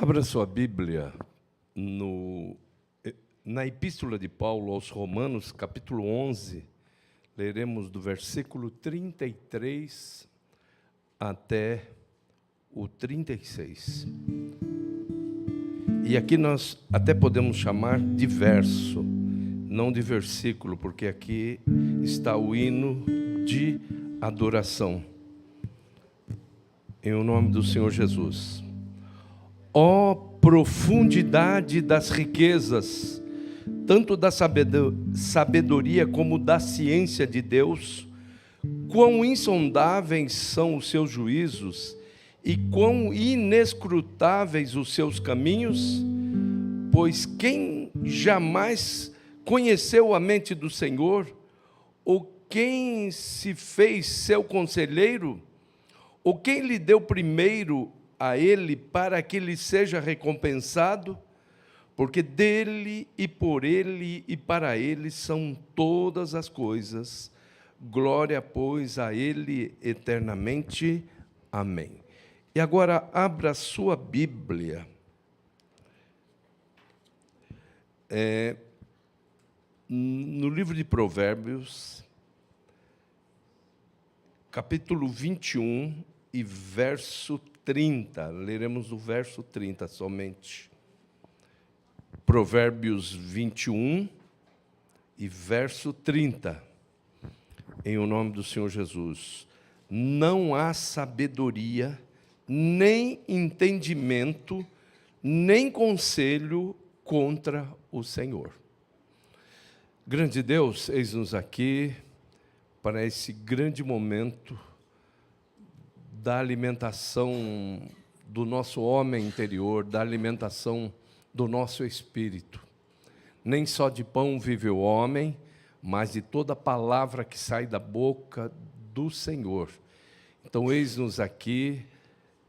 Abra sua Bíblia na Epístola de Paulo aos Romanos, capítulo 11, leremos do versículo 33 até o 36. E aqui nós até podemos chamar de verso, não de versículo, porque aqui está o hino de adoração. Em nome do Senhor Jesus. Ó profundidade das riquezas, tanto da sabedoria como da ciência de Deus, quão insondáveis são os seus juízos e quão inescrutáveis os seus caminhos, pois quem jamais conheceu a mente do Senhor, ou quem se fez seu conselheiro, ou quem lhe deu primeiro a ele para que lhe seja recompensado, porque dele e por ele e para ele são todas as coisas. Glória, pois, a ele eternamente. Amém. E agora abra sua Bíblia. No livro de Provérbios, capítulo 21 e verso 30, leremos o verso 30 somente. Provérbios 21 e verso 30, em o nome do Senhor Jesus. Não há sabedoria, nem entendimento, nem conselho contra o Senhor. Grande Deus, eis-nos aqui para esse grande momento da alimentação do nosso homem interior, da alimentação do nosso espírito. Nem só de pão vive o homem, mas de toda palavra que sai da boca do Senhor. Então, eis-nos aqui,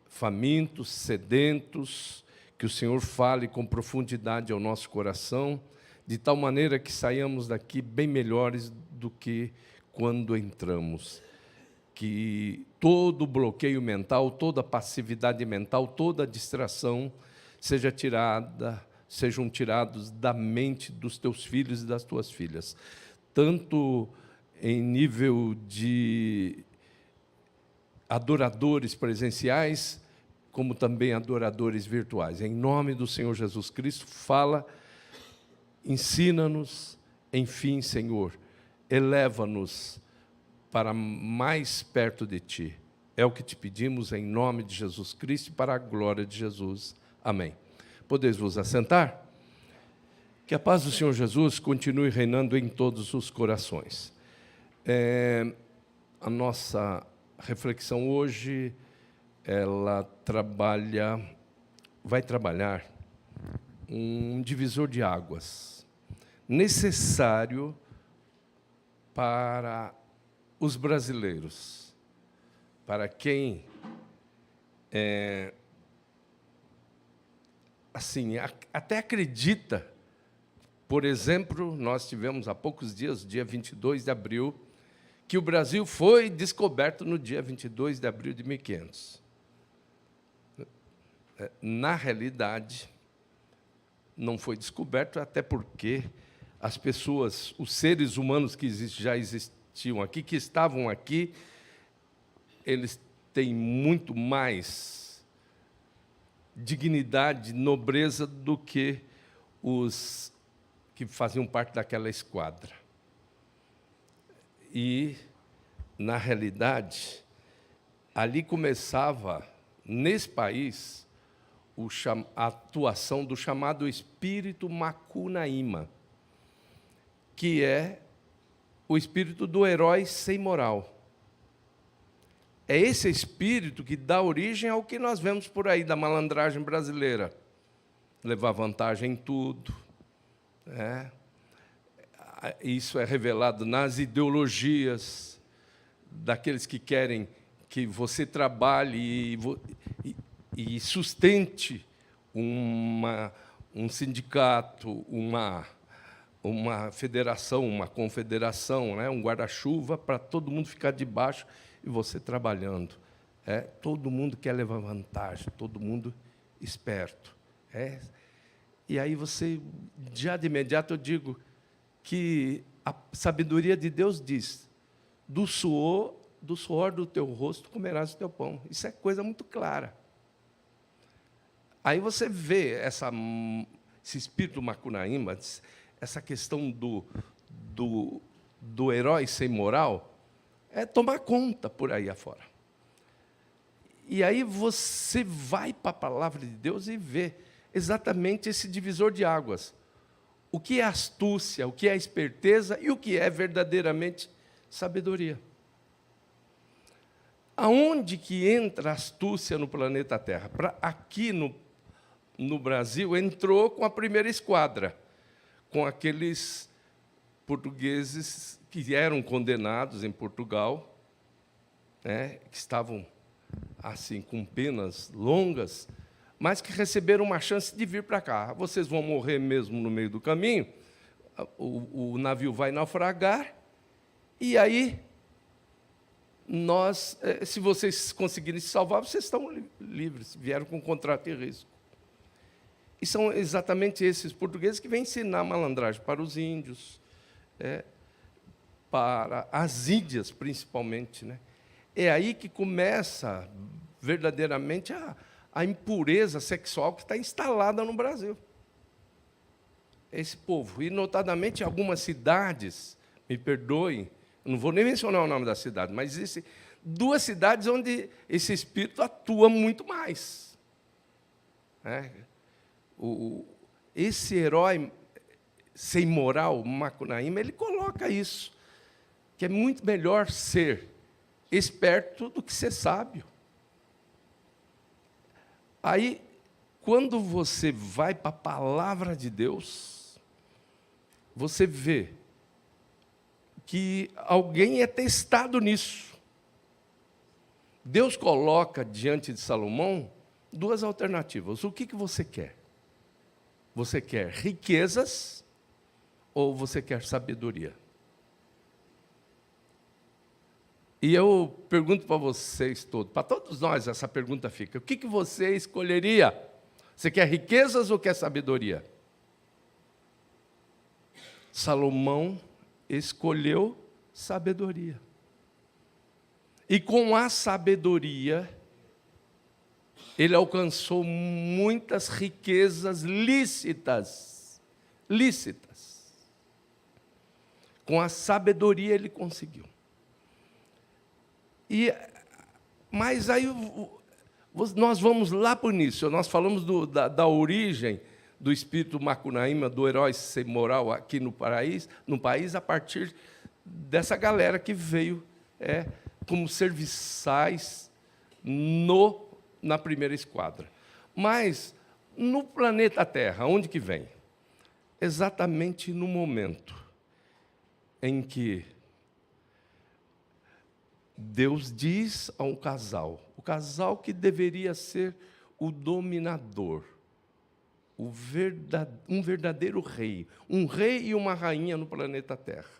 famintos, sedentos, que o Senhor fale com profundidade ao nosso coração, de tal maneira que saiamos daqui bem melhores do que quando entramos. Que todo bloqueio mental, toda passividade mental, toda distração sejam tirados da mente dos teus filhos e das tuas filhas, tanto em nível de adoradores presenciais, como também adoradores virtuais. Em nome do Senhor Jesus Cristo, fala, ensina-nos, enfim, Senhor, eleva-nos para mais perto de Ti. É o que te pedimos em nome de Jesus Cristo e para a glória de Jesus. Amém. Podeis vos assentar? Que a paz do Senhor Jesus continue reinando em todos os corações. A nossa reflexão hoje, ela vai trabalhar um divisor de águas, necessário para os brasileiros, para quem até acredita. Por exemplo, nós tivemos há poucos dias, dia 22 de abril, que o Brasil foi descoberto no dia 22 de abril de 1500. Na realidade, não foi descoberto, até porque as pessoas, os seres humanos que já existiam aqui, que estavam aqui, eles têm muito mais dignidade, nobreza do que os que faziam parte daquela esquadra. E, na realidade, ali começava, nesse país, a atuação do chamado espírito Macunaíma, que é o espírito do herói sem moral. É esse espírito que dá origem ao que nós vemos por aí, da malandragem brasileira. Levar vantagem em tudo. Isso é revelado nas ideologias daqueles que querem que você trabalhe e sustente um sindicato, uma federação, uma confederação, um guarda-chuva para todo mundo ficar debaixo e você trabalhando. Todo mundo quer levar vantagem, todo mundo esperto. E aí você, já de imediato, eu digo que a sabedoria de Deus diz: do suor do teu rosto comerás o teu pão. Isso é coisa muito clara. Aí você vê esse espírito macunaíma, essa questão do herói sem moral, tomar conta por aí afora. E aí você vai para a palavra de Deus e vê exatamente esse divisor de águas. O que é astúcia, o que é esperteza e o que é verdadeiramente sabedoria. Aonde que entra a astúcia no planeta Terra? Aqui no Brasil, entrou com a primeira esquadra, com aqueles portugueses que eram condenados em Portugal, que estavam assim com penas longas, mas que receberam uma chance de vir para cá. Vocês vão morrer mesmo no meio do caminho, o navio vai naufragar, e aí se vocês conseguirem se salvar, vocês estão livres, vieram com contrato e risco. E são exatamente esses portugueses que vêm ensinar malandragem para os índios, para as Índias, principalmente. É aí que começa verdadeiramente a impureza sexual que está instalada no Brasil. Esse povo, e notadamente em algumas cidades, me perdoem, não vou nem mencionar o nome da cidade, mas existem 2 cidades onde esse espírito atua muito mais. Esse herói sem moral, Macunaíma, ele coloca isso, que é muito melhor ser esperto do que ser sábio. Aí, quando você vai para a palavra de Deus, você vê que alguém é testado nisso. Deus coloca diante de Salomão 2 alternativas. O que você quer? Você quer riquezas ou você quer sabedoria? E eu pergunto para vocês todos, para todos nós essa pergunta fica: o que você escolheria? Você quer riquezas ou quer sabedoria? Salomão escolheu sabedoria. E com a sabedoria, ele alcançou muitas riquezas lícitas. Lícitas. Com a sabedoria ele conseguiu. Mas aí nós vamos lá para o início. Nós falamos da origem do espírito Macunaíma, do herói sem moral aqui no país, a partir dessa galera que veio como serviçais na primeira esquadra. Mas no planeta Terra, onde que vem? Exatamente no momento em que Deus diz a um casal, o casal que deveria ser o dominador, um verdadeiro rei, um rei e uma rainha no planeta Terra,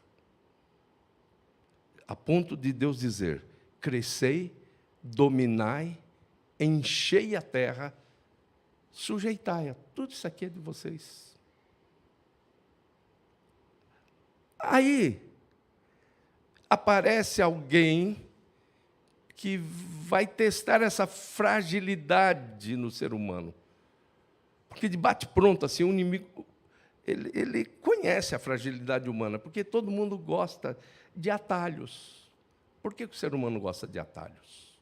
a ponto de Deus dizer: crescei, dominai, enchei a terra, sujeitai-a. Tudo isso aqui é de vocês. Aí aparece alguém que vai testar essa fragilidade no ser humano. Porque de bate-pronto, assim, o inimigo, ele conhece a fragilidade humana, porque todo mundo gosta de atalhos. Por que o ser humano gosta de atalhos?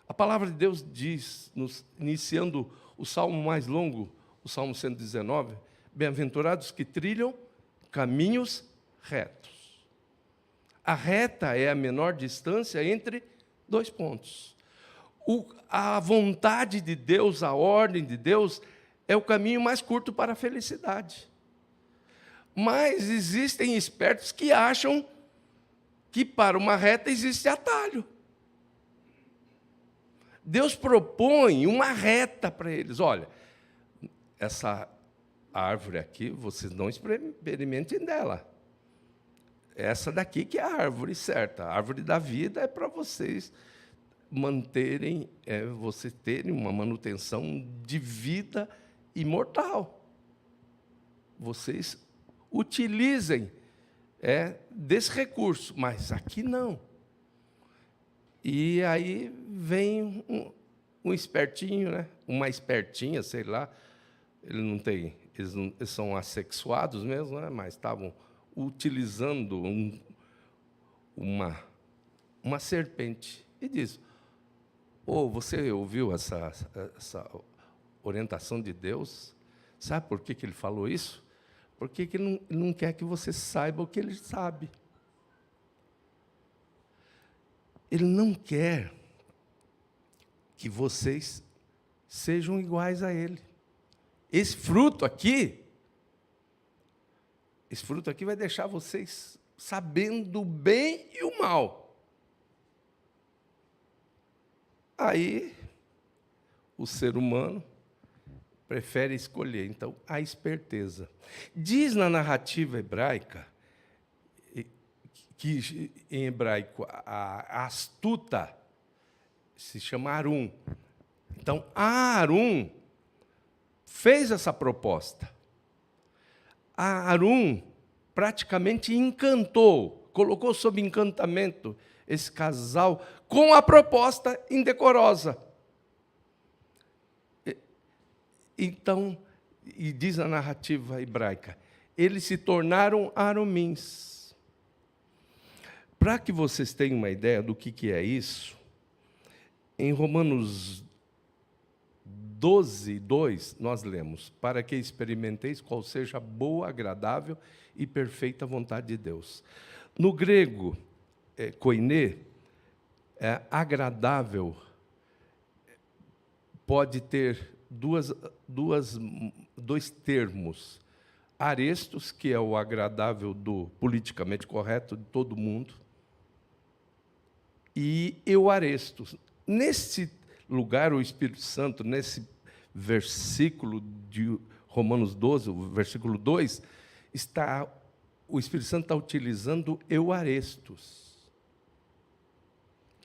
A palavra de Deus diz, iniciando o salmo mais longo, o Salmo 119, bem-aventurados que trilham caminhos retos. A reta é a menor distância entre 2 pontos. A vontade de Deus, a ordem de Deus, é o caminho mais curto para a felicidade. Mas existem espertos que acham que para uma reta existe atalho. Deus propõe uma reta para eles. Olha, essa árvore aqui, vocês não experimentem dela. Essa daqui que é a árvore certa. A árvore da vida é para vocês você terem uma manutenção de vida imortal. Vocês utilizem desse recurso, mas aqui não. E aí vem um espertinho, né? Uma espertinha, sei lá, eles são assexuados mesmo, né? Mas estavam utilizando uma serpente. E diz: você ouviu essa orientação de Deus? Sabe por que ele falou isso? Porque ele não quer que você saiba o que ele sabe. Ele não quer que vocês sejam iguais a ele. Esse fruto aqui vai deixar vocês sabendo o bem e o mal. Aí, o ser humano prefere escolher, então, a esperteza. Diz na narrativa hebraica, que em hebraico a astuta se chama Arum. Então, Arum fez essa proposta. Arum praticamente encantou, colocou sob encantamento esse casal com a proposta indecorosa. Então, e diz a narrativa hebraica, eles se tornaram arumins. Para que vocês tenham uma ideia do que é isso, em Romanos 12, 2, nós lemos: para que experimenteis qual seja a boa, agradável e perfeita vontade de Deus. No grego, koiné, agradável, pode ter dois termos. Arestos, que é o agradável do politicamente correto de todo mundo, e euarestos. Nesse lugar, o Espírito Santo, nesse versículo de Romanos 12, o versículo 2, o Espírito Santo está utilizando euarestos,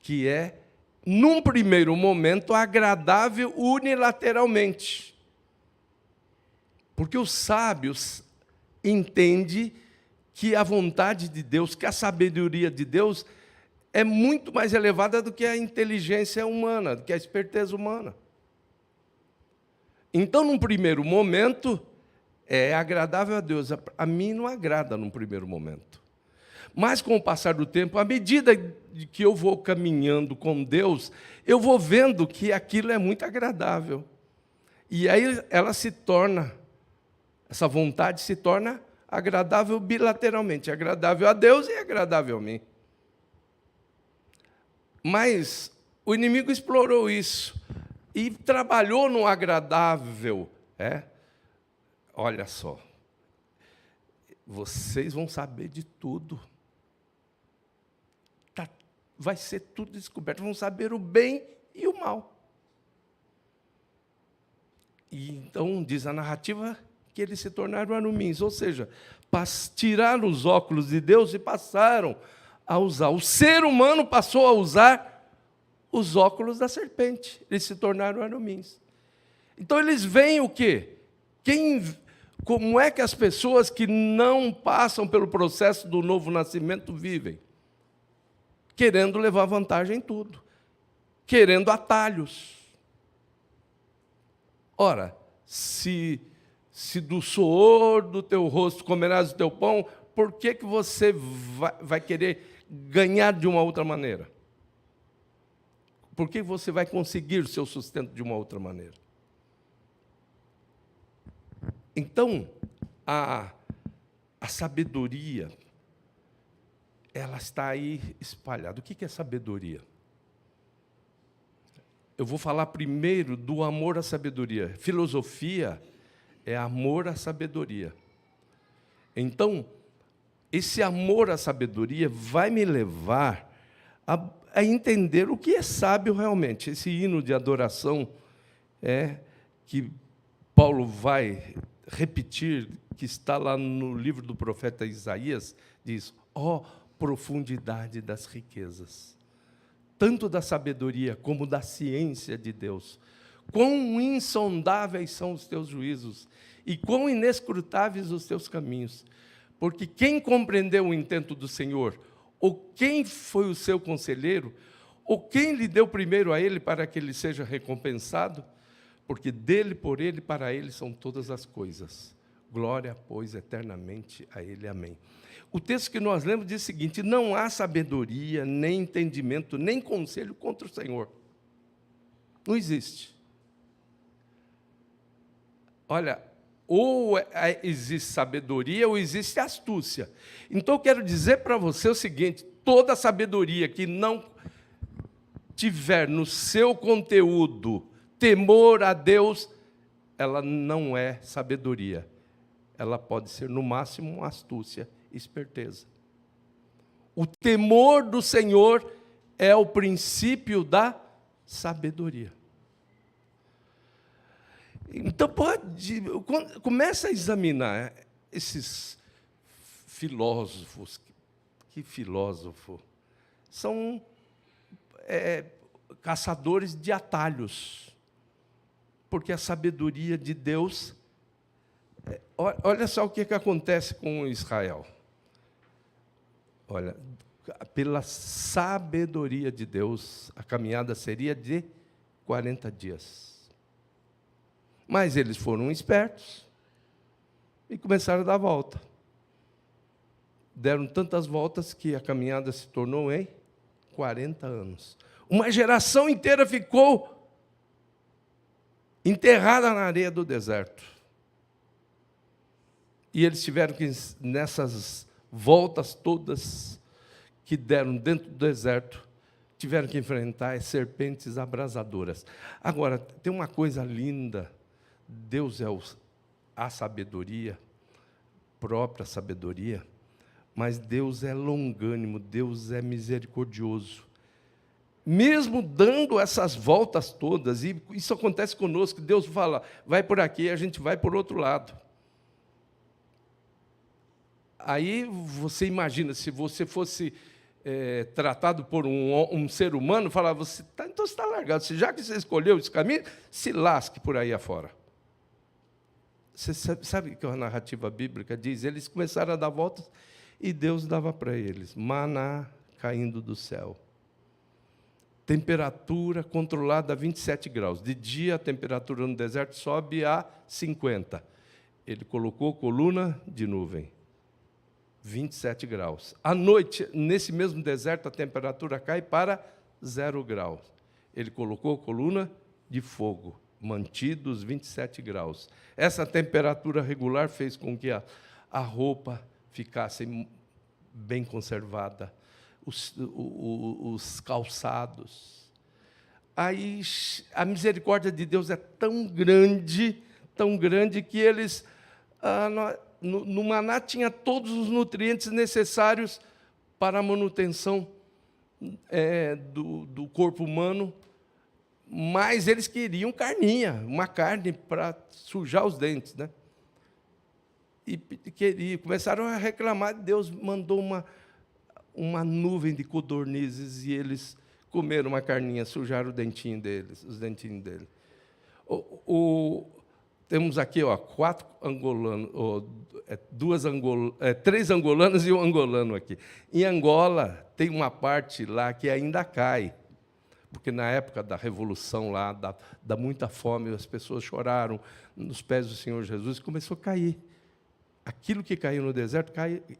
que é, num primeiro momento, agradável unilateralmente. Porque os sábios entendem que a vontade de Deus, que a sabedoria de Deus é muito mais elevada do que a inteligência humana, do que a esperteza humana. Então, num primeiro momento, é agradável a Deus. A mim não agrada num primeiro momento. Mas, com o passar do tempo, à medida que eu vou caminhando com Deus, eu vou vendo que aquilo é muito agradável. E aí essa vontade se torna agradável bilateralmente, agradável a Deus e agradável a mim. Mas o inimigo explorou isso e trabalhou no agradável. Olha só, vocês vão saber de tudo. Vai ser tudo descoberto, vão saber o bem e o mal. E então, diz a narrativa, que eles se tornaram arumins, ou seja, tiraram os óculos de Deus e passaram a usar. O ser humano passou a usar os óculos da serpente. Eles se tornaram arumins. Então, eles veem o quê? Como é que as pessoas que não passam pelo processo do novo nascimento vivem? Querendo levar vantagem em tudo. Querendo atalhos. Ora, se do suor do teu rosto comerás o teu pão, por que você vai querer ganhar de uma outra maneira? Por que você vai conseguir o seu sustento de uma outra maneira? Então, a sabedoria, ela está aí espalhada. O que é sabedoria? Eu vou falar primeiro do amor à sabedoria. Filosofia é amor à sabedoria. Então, esse amor à sabedoria vai me levar a entender o que é sábio realmente. Esse hino de adoração que Paulo vai repetir, que está lá no livro do profeta Isaías, diz: ó, profundidade das riquezas, tanto da sabedoria como da ciência de Deus. Quão insondáveis são os teus juízos e quão inescrutáveis os teus caminhos. Porque quem compreendeu o intento do Senhor, ou quem foi o seu conselheiro, ou quem lhe deu primeiro a ele para que ele seja recompensado? Porque dele, por ele, para ele são todas as coisas. Glória, pois, eternamente a ele. Amém. O texto que nós lemos diz o seguinte: não há sabedoria, nem entendimento, nem conselho contra o Senhor. Não existe. Olha, ou existe sabedoria ou existe astúcia. Então, eu quero dizer para você o seguinte: toda sabedoria que não tiver no seu conteúdo temor a Deus, ela não é sabedoria. Ela pode ser, no máximo, astúcia, esperteza. O temor do Senhor é o princípio da sabedoria. Então, começa a examinar esses filósofos. Que filósofo? São caçadores de atalhos. Porque a sabedoria de Deus... Olha só o que acontece com Israel. Olha, pela sabedoria de Deus, a caminhada seria de 40 dias. Mas eles foram espertos e começaram a dar volta. Deram tantas voltas que a caminhada se tornou em 40 anos. Uma geração inteira ficou enterrada na areia do deserto. E eles tiveram que, nessas voltas todas que deram dentro do deserto, tiveram que enfrentar as serpentes abrasadoras. Agora, tem uma coisa linda. Deus é a sabedoria, própria sabedoria, mas Deus é longânimo, Deus é misericordioso. Mesmo dando essas voltas todas, e isso acontece conosco, Deus fala, vai por aqui, a gente vai por outro lado. Aí você imagina, se você fosse tratado por um ser humano, falava, então você está largado, já que você escolheu esse caminho, se lasque por aí afora. Você sabe o que a narrativa bíblica diz? Eles começaram a dar voltas e Deus dava para eles maná caindo do céu. Temperatura controlada a 27 graus. De dia, a temperatura no deserto sobe a 50. Ele colocou coluna de nuvem. 27 graus. À noite, nesse mesmo deserto, a temperatura cai para 0 graus. Ele colocou coluna de fogo, mantidos 27 graus. Essa temperatura regular fez com que a roupa ficasse bem conservada, os calçados. Aí a misericórdia de Deus é tão grande que eles... No maná tinha todos os nutrientes necessários para a manutenção do corpo humano, mas eles queriam carninha, uma carne para sujar os dentes, né? E começaram a reclamar, Deus mandou uma nuvem de codornizes e eles comeram uma carninha, sujaram os dentinhos deles. Temos aqui, quatro angolanos, três angolanos e um angolano aqui. Em Angola, tem uma parte lá que ainda cai, porque na época da Revolução lá, dá muita fome, as pessoas choraram nos pés do Senhor Jesus e começou a cair. Aquilo que caiu no deserto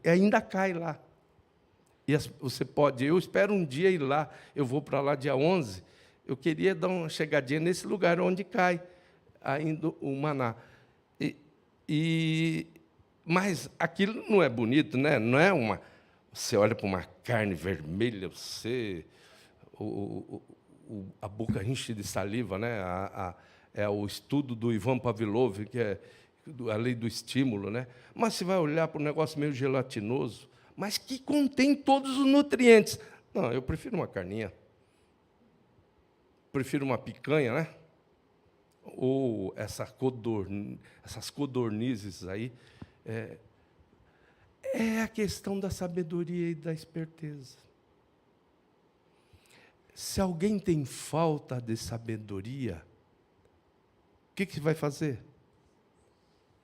ainda cai lá. E você pode, eu espero um dia ir lá, eu vou para lá dia 11, eu queria dar uma chegadinha nesse lugar onde cai ainda o maná. Mas aquilo não é bonito, né? Não é uma... Você olha para uma carne vermelha, a boca enche de saliva, né? É o estudo do Ivan Pavlov, que é a lei do estímulo, né? Mas você vai olhar para um negócio meio gelatinoso, mas que contém todos os nutrientes. Não, eu prefiro uma carninha. Prefiro uma picanha, né? Ou essas codornizes aí. É a questão da sabedoria e da esperteza. Se alguém tem falta de sabedoria, o que vai fazer?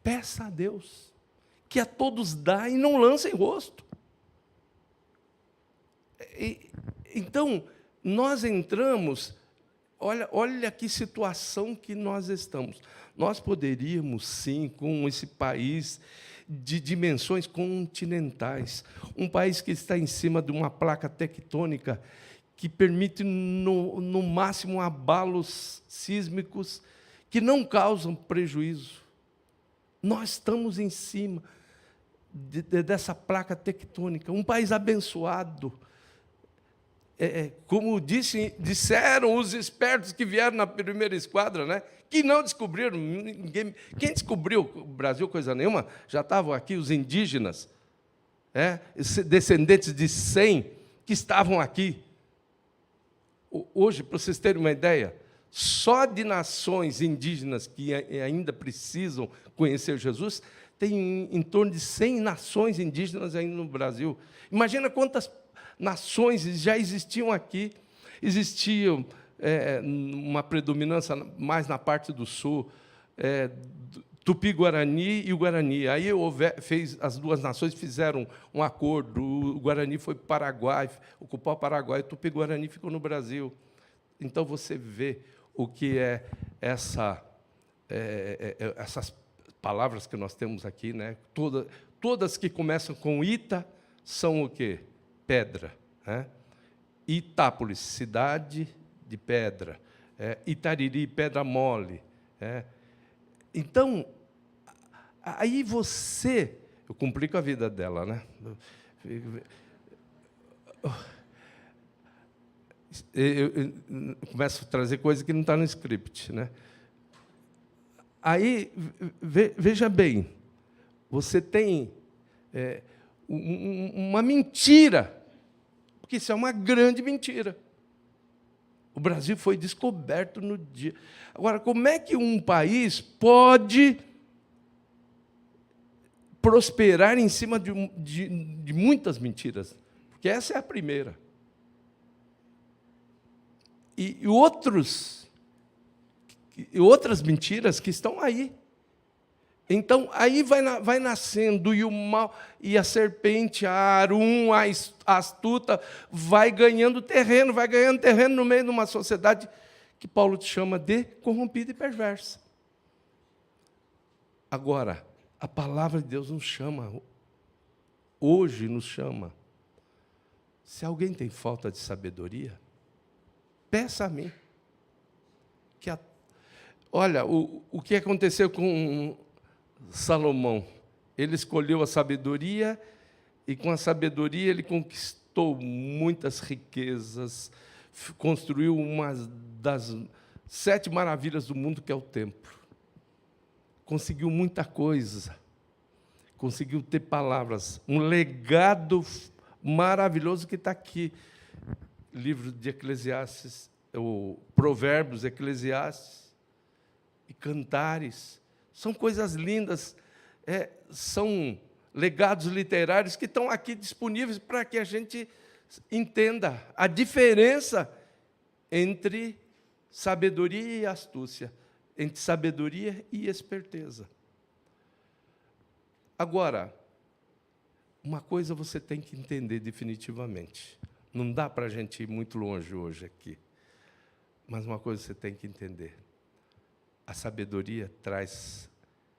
Peça a Deus, que a todos dá e não lança em rosto. Então, nós entramos, olha que situação que nós estamos. Nós poderíamos, sim, com esse país de dimensões continentais, um país que está em cima de uma placa tectônica que permite, no máximo, abalos sísmicos que não causam prejuízo. Nós estamos em cima dessa placa tectônica, um país abençoado. Como disseram os espertos que vieram na primeira esquadra, né? Que não descobriram, ninguém. Quem descobriu o Brasil, coisa nenhuma, já estavam aqui os indígenas, descendentes de Sem, que estavam aqui. Hoje, para vocês terem uma ideia, só de nações indígenas que ainda precisam conhecer Jesus, tem em torno de 100 nações indígenas ainda no Brasil. Imagina quantas nações já existiam aqui. Existiam uma predominância mais na parte do sul, Tupi-Guarani e o Guarani. Aí as duas nações fizeram um acordo. O Guarani foi para o Paraguai, ocupou o Paraguai, o Tupi-Guarani ficou no Brasil. Então, você vê o que é essas palavras que nós temos aqui, né? Todas que começam com Ita são o quê? Pedra. Né? Itápolis, cidade de pedra. Itariri, pedra mole. Então, aí eu complico a vida dela, né? Eu começo a trazer coisa que não está no script, né? Aí, veja bem, você tem uma mentira, porque isso é uma grande mentira. O Brasil foi descoberto no dia. Agora, como é que um país pode prosperar em cima de muitas mentiras? Porque essa é a primeira. E outras mentiras que estão aí. Então, aí vai nascendo, e o mal, e a serpente, a Arum, a astuta, vai ganhando terreno no meio de uma sociedade que Paulo te chama de corrompida e perversa. Agora, a palavra de Deus nos chama, hoje nos chama. Se alguém tem falta de sabedoria, peça a mim. Olha, o que aconteceu com Salomão? Ele escolheu a sabedoria, e com a sabedoria ele conquistou muitas riquezas, construiu uma das 7 maravilhas do mundo, que é o templo. Conseguiu muita coisa, conseguiu ter palavras, um legado maravilhoso que está aqui. Livro de Eclesiastes, o Provérbios, Eclesiastes e Cantares. São coisas lindas, são legados literários que estão aqui disponíveis para que a gente entenda a diferença entre sabedoria e astúcia, entre sabedoria e esperteza. Agora, uma coisa você tem que entender definitivamente. Não dá para a gente ir muito longe hoje aqui. Mas uma coisa você tem que entender. A sabedoria traz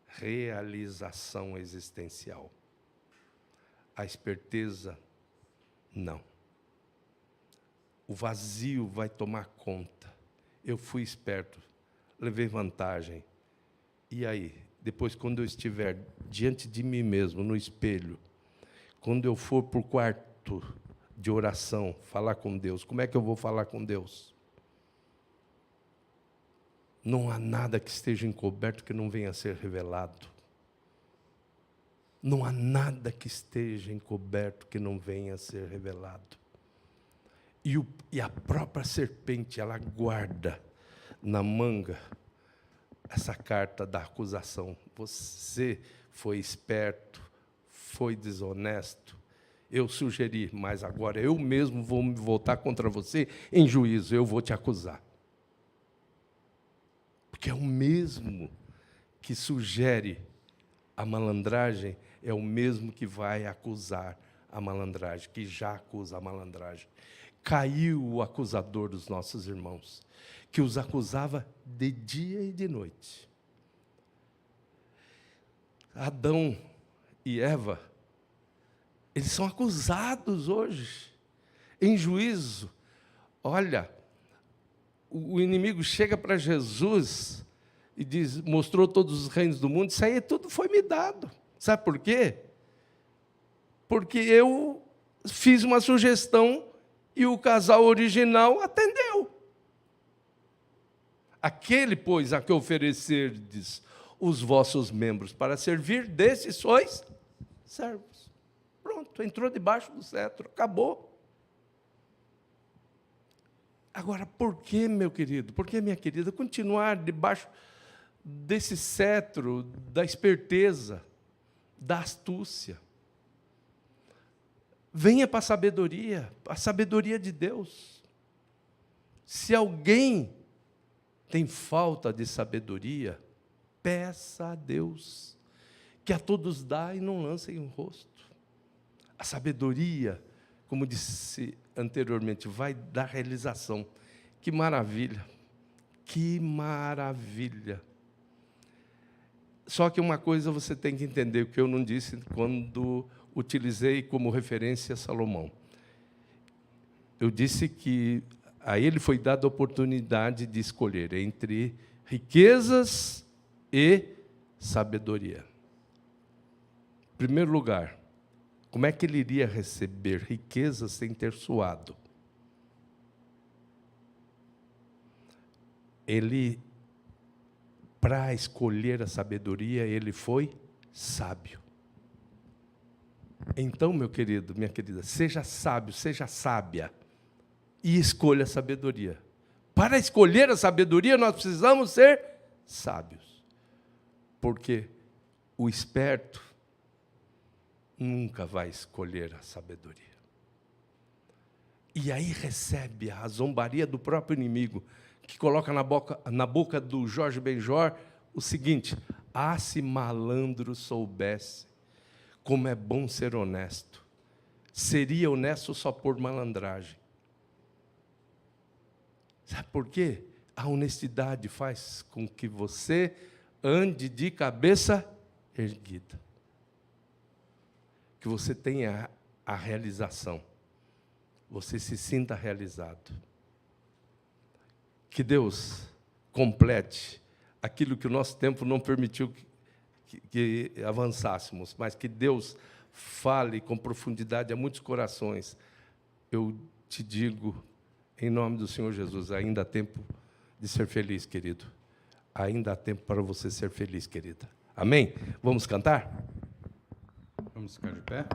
realização existencial. A esperteza, não. O vazio vai tomar conta. Eu fui esperto, levei vantagem. E aí? Depois, quando eu estiver diante de mim mesmo, no espelho, quando eu for para o quarto de oração, falar com Deus, como é que eu vou falar com Deus? Não há nada que esteja encoberto que não venha a ser revelado. Não há nada que esteja encoberto que não venha a ser revelado. E a própria serpente, ela guarda na manga essa carta da acusação. Você foi esperto, foi desonesto, eu sugeri, mas agora eu mesmo vou me voltar contra você em juízo, eu vou te acusar. Porque é o mesmo que sugere a malandragem, é o mesmo que vai acusar a malandragem, que já acusa a malandragem. Caiu o acusador dos nossos irmãos, que os acusava de dia e de noite. Adão e Eva, eles são acusados hoje, em juízo. Olha, o inimigo chega para Jesus e diz, mostrou todos os reinos do mundo, isso aí tudo foi me dado. Sabe por quê? Porque eu fiz uma sugestão e o casal original atendeu. Aquele, pois, a que oferecerdes os vossos membros para servir, desses sois servos. Pronto, entrou debaixo do cetro, acabou. Agora, por que, meu querido, por que, minha querida, continuar debaixo desse cetro da esperteza, da astúcia? Venha para a sabedoria de Deus. Se alguém tem falta de sabedoria, peça a Deus, que a todos dá e não lança em rosto. A sabedoria, como disse anteriormente, vai dar realização. Que maravilha, que maravilha. Só que uma coisa você tem que entender, o que eu não disse quando utilizei como referência Salomão. Eu disse que a ele foi dada a oportunidade de escolher entre riquezas e sabedoria. Em primeiro lugar, como é que ele iria receber riquezas sem ter suado? Ele, para escolher a sabedoria, ele foi sábio. Então, meu querido, minha querida, seja sábio, seja sábia e escolha a sabedoria. Para escolher a sabedoria, nós precisamos ser sábios. Porque o esperto nunca vai escolher a sabedoria. E aí recebe a zombaria do próprio inimigo, que coloca na boca do Jorge Benjor o seguinte: ah, se malandro soubesse como é bom ser honesto, seria honesto só por malandragem. Sabe por quê? A honestidade faz com que você ande de cabeça erguida, que você tenha a realização, você se sinta realizado. Que Deus complete aquilo que o nosso tempo não permitiu que avançássemos, mas que Deus fale com profundidade a muitos corações. Eu te digo, em nome do Senhor Jesus, ainda há tempo de ser feliz, querido. Ainda há tempo para você ser feliz, querida. Amém? Vamos cantar? Vamos ficar de pé?